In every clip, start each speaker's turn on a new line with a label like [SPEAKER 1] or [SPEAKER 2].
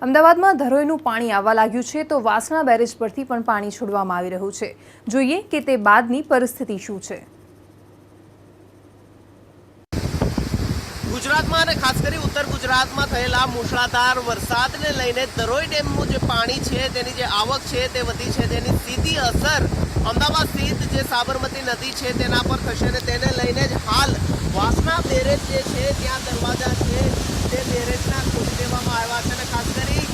[SPEAKER 1] અમદાવાદમાં ધરોઈનું પાણી આવવા લાગ્યું છે તો વાસણા બેરેજ પરથી પણ પાણી છોડવામાં આવી રહ્યું છે। જોઈએ કે તે બાદની પરિસ્થિતિ શું છે।
[SPEAKER 2] ગુજરાતમાં અને ખાસ કરી ઉત્તર ગુજરાતમાં થયેલા મુશળધાર વરસાદને લઈને ધરોઈ ડેમનું જે પાણી છે તેની જે આવક છે તે વધી છે, તેની સીધી અસર અમદાવાદ સ્થિત જે સાબરમતી નદી છે તેના પર થશે અને તેને લઈને જ હાલ વાસણા બેરેજ જે છે ત્યાં દરવાજા છે તે બેરેજના ખોલી દેવામાં આવ્યા છે અને ખાસ કરી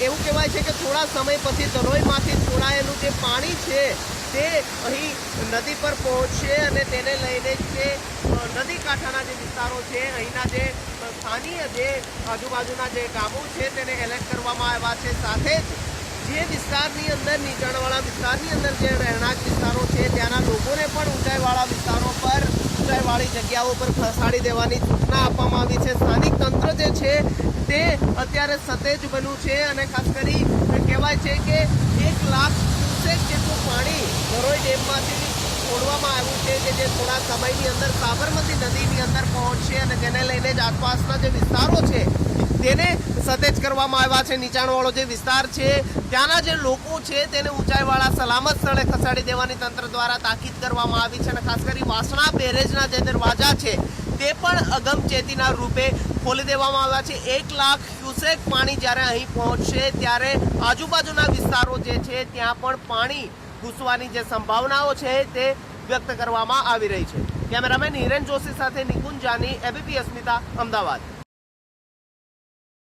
[SPEAKER 2] એવું કહેવાય છે કે થોડા સમય પછી ધરોઈમાંથી છોડાયેલું જે પાણી છે તે અહીં નદી પર પહોંચશે અને તેને લઈને જે નદી કાંઠાના જે વિસ્તારો છે અહીંના જે સ્થાનીય જે આજુબાજુના જે ગામો છે તેને એલર્ટ કરવામાં આવ્યા છે। સાથે જ જે વિસ્તારની અંદર નીચાણવાળા વિસ્તારની અંદર જે રહેણાંક વિસ્તારો છે ત્યાંના લોકોને પણ ઊંચાઈવાળા વિસ્તારો પર ઊંચાઈવાળી જગ્યાઓ પર ખસાડી દેવાની સૂચના આપવામાં આવી છે। સ્થાનિક તંત્ર જે છે તે અત્યારે સતેજ બન્યું છે અને ખાસ કરી કહેવાય છે કે 1 લાખ ક્યુસેક જેટલું પાણી ધરોઈ ડેમમાંથી છોડવામાં આવ્યું છે કે જે થોડા સમયની અંદર સાબરમતી નદીની અંદર પહોંચશે અને તેને લઈને જ આસપાસના જે વિસ્તારો છે તેને સતેજ કરવામાં આવ્યા છે। નીચાણવાળો જે વિસ્તાર છે ત્યાંના જે લોકો છે તેને ઊંચાઈવાળા સલામત સ્થળે ખસેડી દેવાની તંત્ર દ્વારા તાકીદ કરવામાં આવી છે અને ખાસ કરી વાસણા બેરેજના જે દરવાજા છે તે પણ અગમચેતીના રૂપે ખોલી દેવામાં આવ્યા છે। 1 લાખ ક્યુસેક પાણી જ્યારે અહીં પહોંચશે ત્યારે આજુબાજુના વિસ્તારો જે છે ત્યાં પણ પાણી ઘૂસવાની જે સંભાવનાઓ છે તે વ્યક્ત કરવામાં આવી રહી છે। કેમેરામેન હિરેન જોશી સાથે નિકુંજ જાની, એબીપી અસ્મિતા, અમદાવાદ।